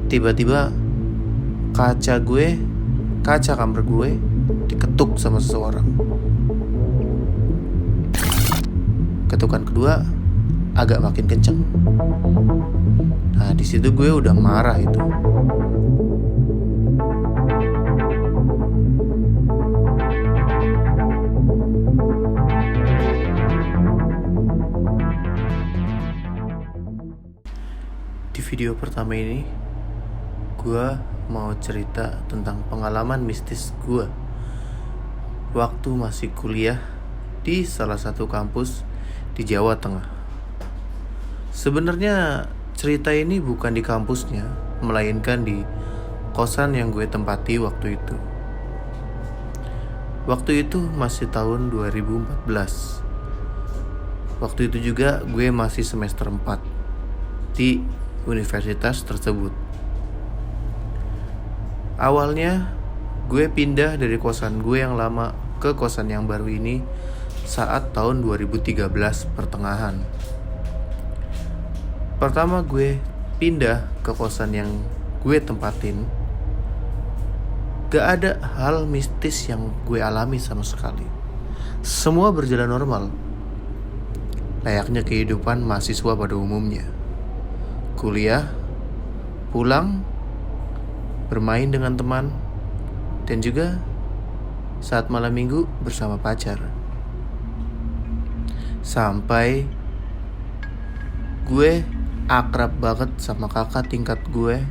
Tiba-tiba kaca kamar gue diketuk sama seseorang. Ketukan kedua agak makin kenceng. Nah, di situ gue udah marah itu. Di video pertama ini, gue mau cerita tentang pengalaman mistis gue waktu masih kuliah di salah satu kampus di Jawa Tengah. Sebenarnya cerita ini bukan di kampusnya, melainkan di kosan yang gue tempati waktu itu. Waktu itu masih tahun 2014. Waktu itu juga gue masih semester 4 di universitas tersebut. Awalnya gue pindah dari kosan gue yang lama ke kosan yang baru ini saat tahun 2013 pertengahan. Pertama gue pindah ke kosan yang gue tempatin, gak ada hal mistis yang gue alami sama sekali. Semua berjalan normal, layaknya kehidupan mahasiswa pada umumnya. Kuliah, pulang, bermain dengan teman, dan juga saat malam minggu bersama pacar. Sampai gue akrab banget sama kakak tingkat gue.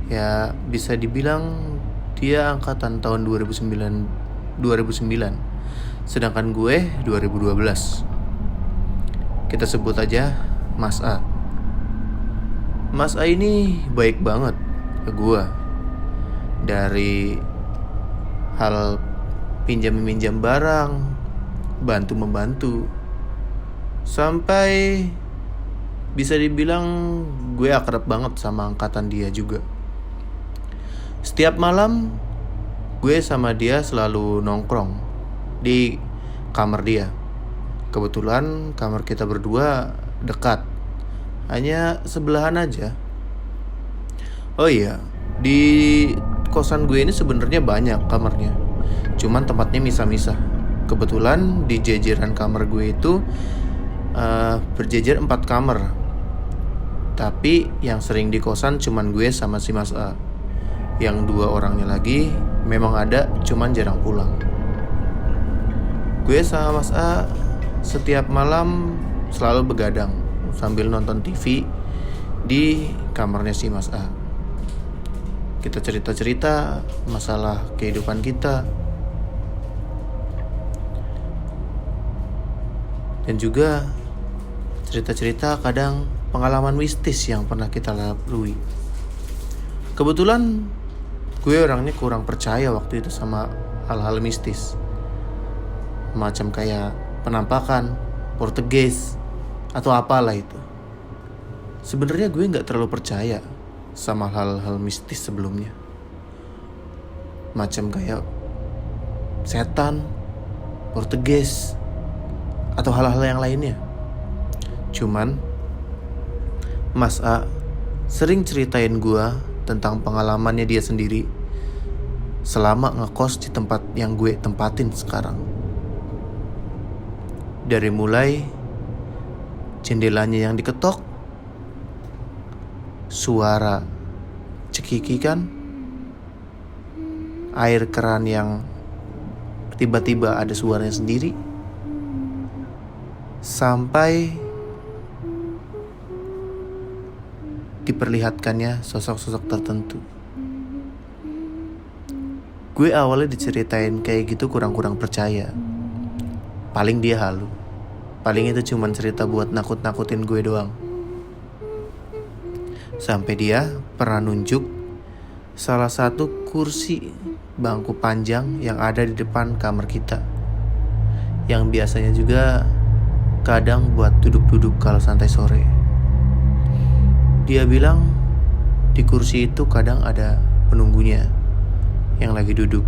Ya bisa dibilang dia angkatan tahun 2009, sedangkan gue 2012. Kita sebut aja Mas A. Mas A ini baik banget ke gue. Dari hal pinjam-minjam barang, bantu-membantu, sampai bisa dibilang gue akrab banget sama angkatan dia juga. Setiap malam gue sama dia selalu nongkrong di kamar dia. Kebetulan kamar kita berdua dekat, hanya sebelahan aja. Oh iya, di kosan gue ini sebenarnya banyak kamarnya, cuman tempatnya misah-misah. Kebetulan di jajaran kamar gue itu berjejer 4 kamar. Tapi yang sering di kosan cuman gue sama si Mas A. Yang 2 orangnya lagi memang ada, cuman jarang pulang. Gue sama Mas A setiap malam selalu begadang sambil nonton TV di kamarnya si Mas A. Kita cerita-cerita masalah kehidupan kita, dan juga cerita-cerita kadang pengalaman mistis yang pernah kita lalui. Kebetulan gue orangnya kurang percaya waktu itu sama hal-hal mistis, macam kayak penampakan, poltergeist, atau apalah itu. Sebenarnya gue gak terlalu percaya sama hal-hal mistis sebelumnya, macam kayak setan, poltergeist, atau hal-hal yang lainnya. Cuman Mas A sering ceritain gue tentang pengalamannya dia sendiri selama ngekos di tempat yang gue tempatin sekarang. Dari mulai jendelanya yang diketok, suara cekikikan, air keran yang tiba-tiba ada suaranya sendiri, sampai diperlihatkannya sosok-sosok tertentu. Gue awalnya diceritain kayak gitu kurang-kurang percaya. Paling dia halu, paling itu cuman cerita buat nakut-nakutin gue doang. Sampai dia pernah nunjuk salah satu kursi bangku panjang yang ada di depan kamar kita, yang biasanya juga kadang buat duduk-duduk kalau santai sore. Dia bilang di kursi itu kadang ada penunggunya yang lagi duduk.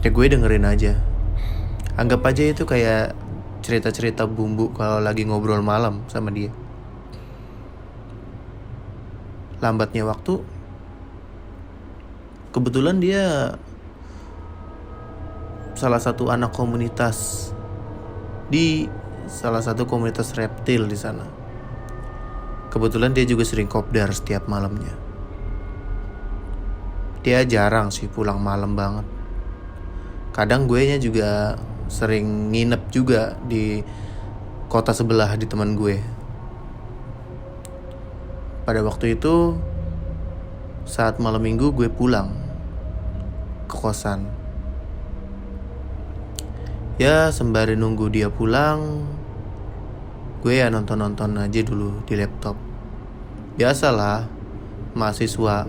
Ya gue dengerin aja. Anggap aja itu kayak cerita-cerita bumbu kalau lagi ngobrol malam sama dia. lambatnya waktu, kebetulan dia salah satu anak komunitas di salah satu komunitas reptil di sana. Kebetulan dia juga sering kopdar setiap malamnya. Dia jarang sih pulang malam banget. Kadang gue nya juga sering nginep juga di kota sebelah di teman gue. Pada waktu itu saat malam minggu gue pulang ke kosan. Ya sembari nunggu dia pulang, gue ya nonton-nonton aja dulu di laptop. Biasalah, mahasiswa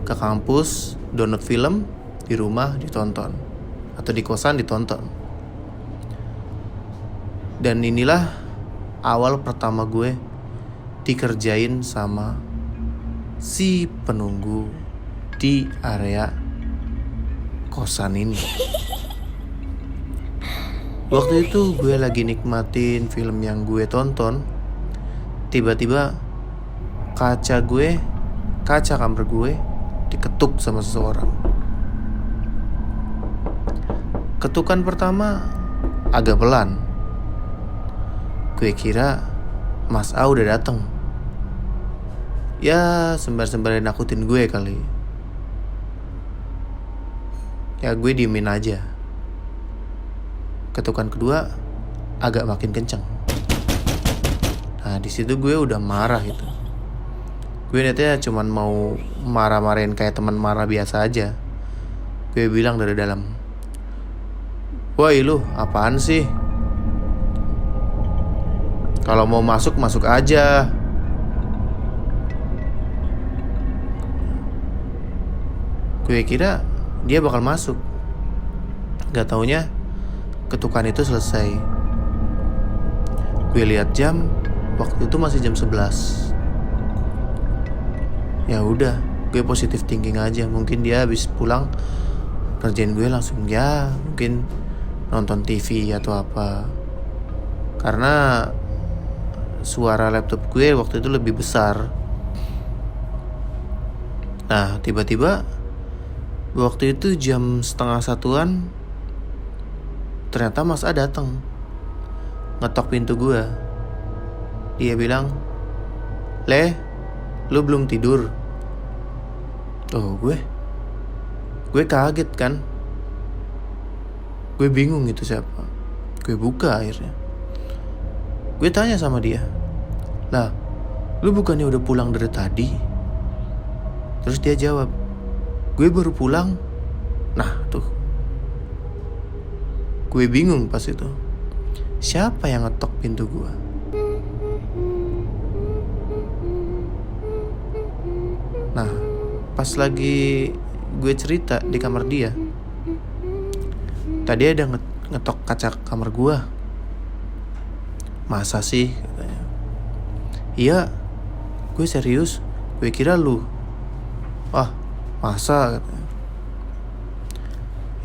ke kampus, download film, di rumah ditonton. Atau di kosan ditonton. Dan inilah awal pertama gue dikerjain sama si penunggu di area kosan ini. Waktu itu gue lagi nikmatin film yang gue tonton. Tiba-tiba kaca kamar gue diketuk sama seseorang. Ketukan pertama agak pelan. Gue kira Mas A udah dateng. Ya sembari nakutin gue kali. Ya gue diemin aja. Ketukan kedua agak makin kenceng. Nah di situ gue udah marah itu. Gue niatnya cuman mau marah-marahin kayak teman marah biasa aja. Gue bilang dari dalam, "Woi lu, apaan sih? Kalau mau masuk aja." Gue kira dia bakal masuk. Gak taunya ketukan itu selesai. Gue lihat jam, waktu itu masih jam 11. Ya udah, gue positive thinking aja. Mungkin dia habis pulang kerjain gue langsung ya, mungkin nonton TV atau apa. Karena suara laptop gue waktu itu lebih besar. Nah tiba-tiba waktu itu jam 12:30-an, ternyata Mas A datang, ngetok pintu gue. Dia bilang, "Le, lu belum tidur?" Oh gue kaget kan. Gue bingung itu siapa. Gue buka akhirnya. Gue tanya sama dia, "Lah, lu bukannya udah pulang dari tadi?" Terus dia jawab, "Gue baru pulang." Nah tuh, gue bingung pas itu. Siapa yang ngetok pintu gue? Nah, pas lagi gue cerita di kamar dia, tadi ada ngetok kaca kamar gue. "Masa sih?" katanya. "Iya, gue serius. Gue kira lu." "Wah, masa?" katanya.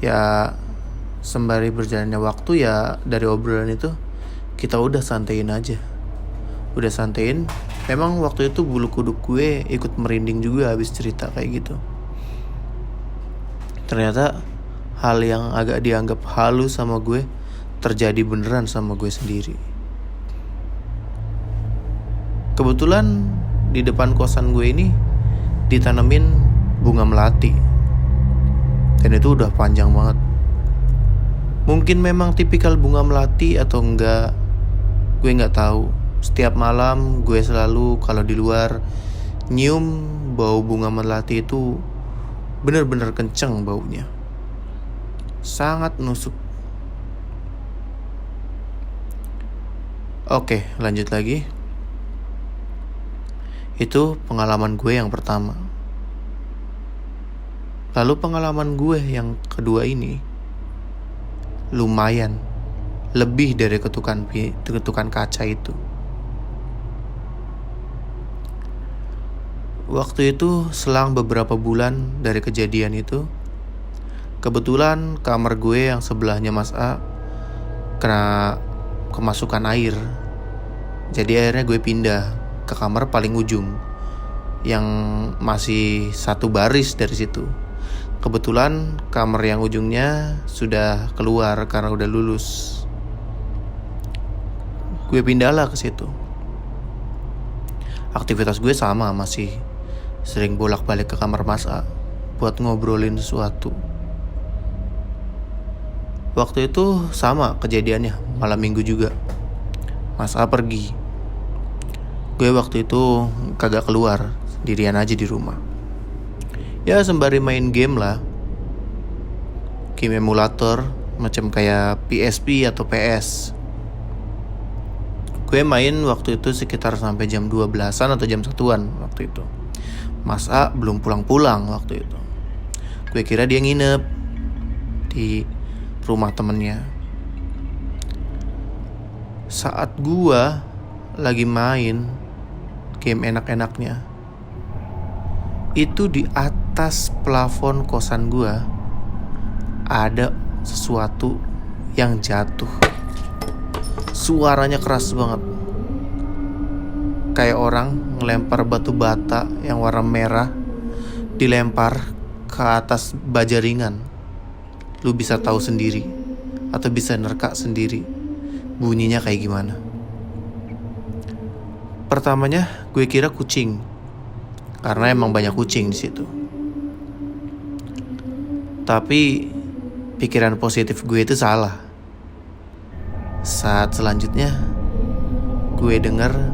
Ya sembari berjalannya waktu ya dari obrolan itu kita udah santein aja. Udah santein. Memang waktu itu bulu kuduk gue ikut merinding juga habis cerita kayak gitu. Ternyata hal yang agak dianggap halus sama gue terjadi beneran sama gue sendiri. Kebetulan di depan kosan gue ini ditanemin bunga melati. Dan itu udah panjang banget. Mungkin memang tipikal bunga melati atau enggak, gue gak tahu. Setiap malam gue selalu kalau di luar nyium bau bunga melati itu bener-bener kenceng baunya. Sangat nusuk. Oke, lanjut lagi. Itu pengalaman gue yang pertama. Lalu pengalaman gue yang kedua ini lumayan lebih dari ketukan kaca itu. Waktu itu selang beberapa bulan dari kejadian itu, kebetulan kamar gue yang sebelahnya Mas A kena kemasukan air. Jadi akhirnya gue pindah ke kamar paling ujung. yang masih satu baris dari situ. Kebetulan kamar yang ujungnya sudah keluar karena udah lulus. Gue pindahlah ke situ. Aktivitas gue sama, masih sering bolak-balik ke kamar Mas A buat ngobrolin sesuatu. Waktu itu sama kejadiannya, malam minggu juga. Mas A pergi. Gue waktu itu kagak keluar, sendirian aja di rumah. Ya sembari main game lah. Game emulator macam kayak PSP atau PS. Gue main waktu itu sekitar sampai jam 12-an atau jam 1-an waktu itu. Mas A belum pulang-pulang waktu itu. Gue kira dia nginep di rumah temennya. Saat gue lagi main game enak-enaknya, itu di atas plafon kosan gue ada sesuatu yang jatuh. Suaranya keras banget, kayak orang ngelempar batu bata yang warna merah dilempar ke atas baja ringan. Lu bisa tahu sendiri atau bisa nerka sendiri bunyinya kayak gimana. Pertamanya gue kira kucing, karena emang banyak kucing di situ. Tapi pikiran positif gue itu salah. Saat selanjutnya gue dengar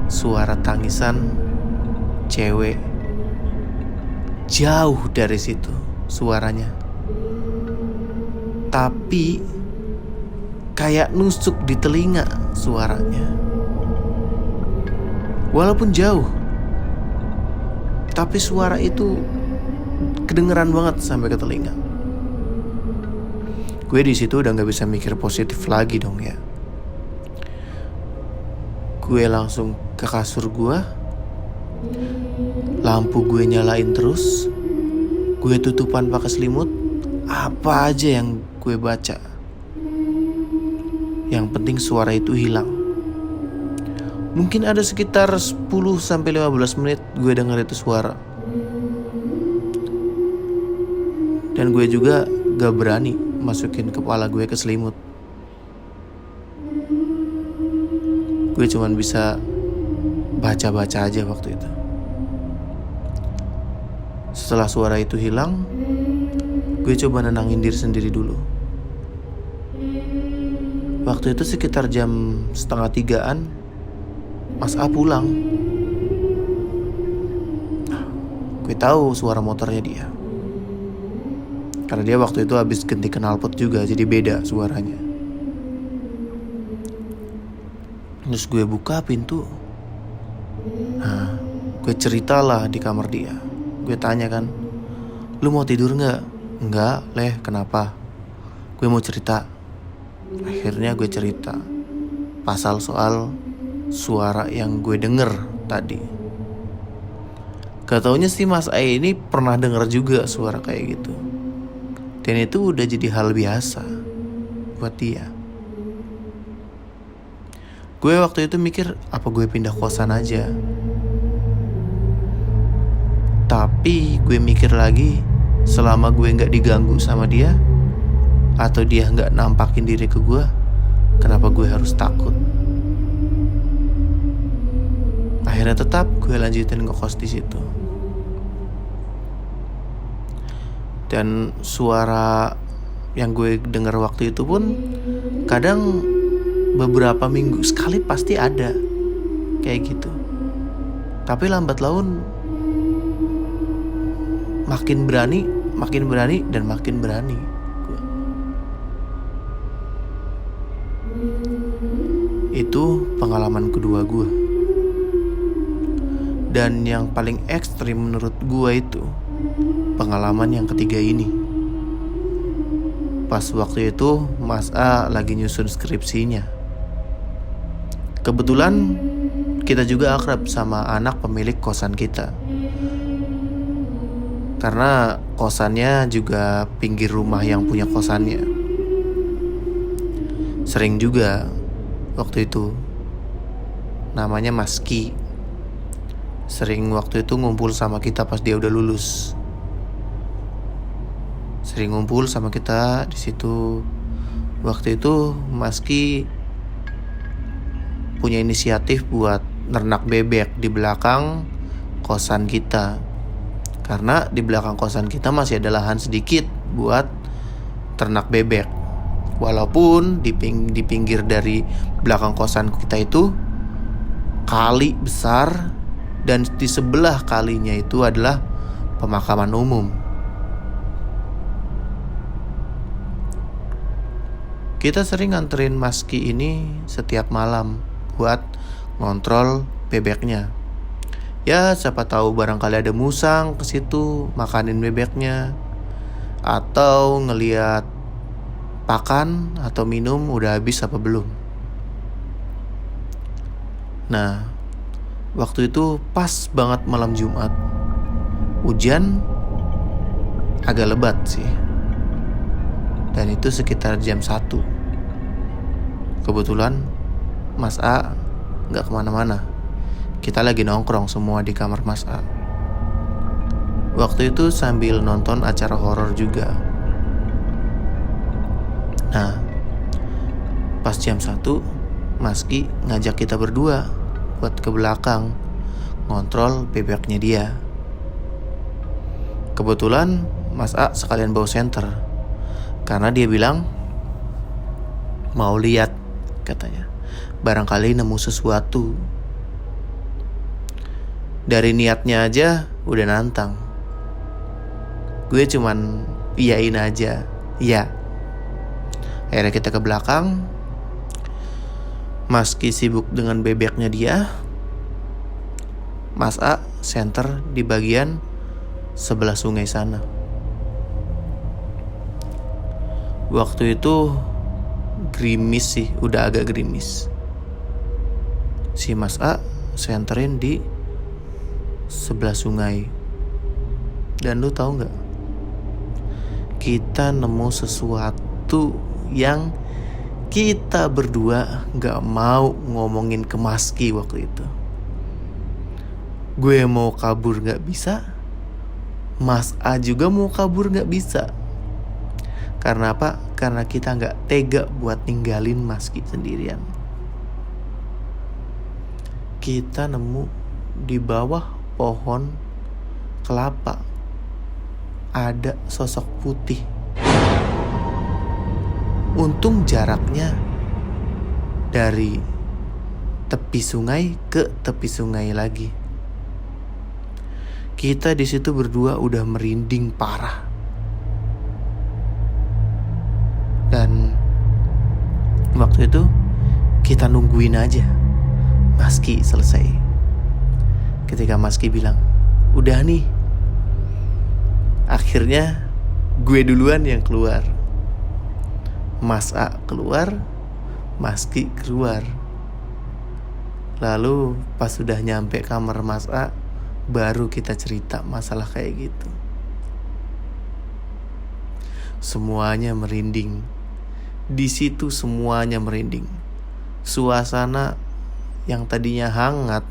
suara tangisan cewek jauh dari situ suaranya. Tapi kayak nusuk di telinga suaranya. Walaupun jauh, tapi suara itu kedengeran banget sampai ke telinga. Gue di situ udah nggak bisa mikir positif lagi dong ya. Gue langsung ke kasur gue, lampu gue nyalain terus, gue tutupan pakai selimut. Apa aja yang gue baca, yang penting suara itu hilang. Mungkin ada sekitar 10-15 menit gue denger itu suara. Dan gue juga gak berani masukin kepala gue ke selimut. Gue cuman bisa baca-baca aja waktu itu. Setelah suara itu hilang, gue coba nenangin diri sendiri dulu. Waktu itu sekitar jam 2:30-an Mas A pulang. Gue tahu suara motornya dia, karena dia waktu itu habis ganti knalpot juga, jadi beda suaranya. Terus gue buka pintu. Nah, gue ceritalah di kamar dia. Gue tanya kan, lu mau tidur gak? Enggak, Leh, kenapa? Gue mau cerita. Akhirnya gue cerita pasal soal suara yang gue denger tadi. Gak taunya sih Mas A ini pernah denger juga suara kayak gitu. Dan itu udah jadi hal biasa buat dia. Gue waktu itu mikir, apa gue pindah kosan aja? Tapi gue mikir lagi, selama gue gak diganggu sama dia, atau dia gak nampakin diri ke gue, kenapa gue harus takut? Akhirnya tetap gue lanjutin ngekos di situ. Dan suara yang gue denger waktu itu pun kadang beberapa minggu sekali pasti ada kayak gitu. Tapi lambat laun makin berani dan makin berani. Itu pengalaman kedua gue. Dan yang paling ekstrim menurut gue itu pengalaman yang ketiga ini. Pas waktu itu Mas A lagi nyusun skripsinya. Kebetulan kita juga akrab sama anak pemilik kosan kita, karena kosannya juga pinggir rumah yang punya kosannya. Sering juga waktu itu. Namanya Mas Ki. sering waktu itu ngumpul sama kita pas dia udah lulus. Sering ngumpul sama kita di situ. Waktu itu Maski punya inisiatif buat nernak bebek di belakang kosan kita. Karena di belakang kosan kita masih ada lahan sedikit buat ternak bebek. Walaupun di pinggir dari belakang kosan kita itu kali besar, dan di sebelah kalinya itu adalah pemakaman umum. Kita sering nganterin Maski ini setiap malam buat ngontrol bebeknya. Ya, siapa tahu barangkali ada musang ke situ makanin bebeknya, atau ngeliat pakan atau minum udah habis apa belum. Nah, waktu itu pas banget malam Jumat. Hujan agak lebat sih. Dan itu sekitar jam 1. Kebetulan Mas A gak kemana-mana. Kita lagi nongkrong semua di kamar Mas A. Waktu itu sambil nonton acara horor juga. Nah, pas jam 1 Maski ngajak kita berdua buat ke belakang ngontrol bebeknya dia. Kebetulan Mas A sekalian bawa senter, karena dia bilang mau lihat, katanya, barangkali nemu sesuatu. Dari niatnya aja udah nantang. Gue cuman iyain aja, iya. Akhirnya kita ke belakang. Maski sibuk dengan bebeknya dia. Mas A senter di bagian sebelah sungai sana. Waktu itu gerimis sih, udah agak gerimis. Si Mas A senterin di sebelah sungai. Dan lu tahu nggak? Kita nemu sesuatu yang kita berdua gak mau ngomongin ke Maski waktu itu. Gue mau kabur gak bisa, Mas A juga mau kabur gak bisa. Karena apa? Karena kita gak tega buat ninggalin Maski sendirian. Kita nemu di bawah pohon kelapa ada sosok putih. Untung jaraknya dari tepi sungai ke tepi sungai lagi. Kita di situ berdua udah merinding parah. Dan waktu itu kita nungguin aja Maski selesai. Ketika Maski bilang, udah nih. Akhirnya gue duluan yang keluar. Mas A keluar, Maski keluar. Lalu pas sudah nyampe kamar Mas A, baru kita cerita masalah kayak gitu. Semuanya merinding. Di situ semuanya merinding. Suasana yang tadinya hangat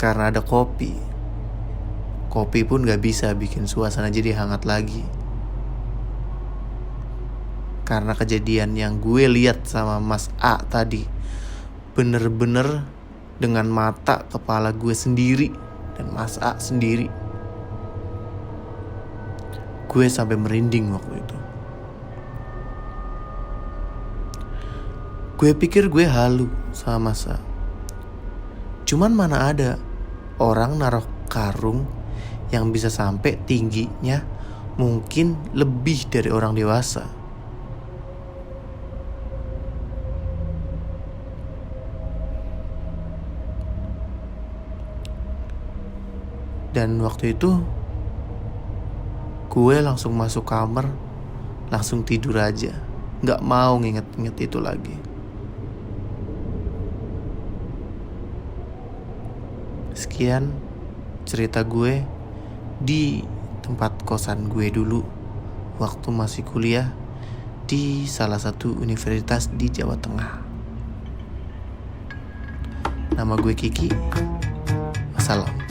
karena ada kopi. Kopi pun gak bisa bikin suasana jadi hangat lagi. Karena kejadian yang gue lihat sama Mas A tadi, bener-bener dengan mata kepala gue sendiri dan Mas A sendiri. Gue sampai merinding waktu itu. Gue pikir gue halu sama Mas A. Cuman mana ada orang naruh karung yang bisa sampai tingginya mungkin lebih dari orang dewasa. Dan waktu itu gue langsung masuk kamar, langsung tidur aja. Gak mau nginget-nginget itu lagi. Sekian cerita gue di tempat kosan gue dulu waktu masih kuliah di salah satu universitas di Jawa Tengah. Nama gue Kiki. Wassalam.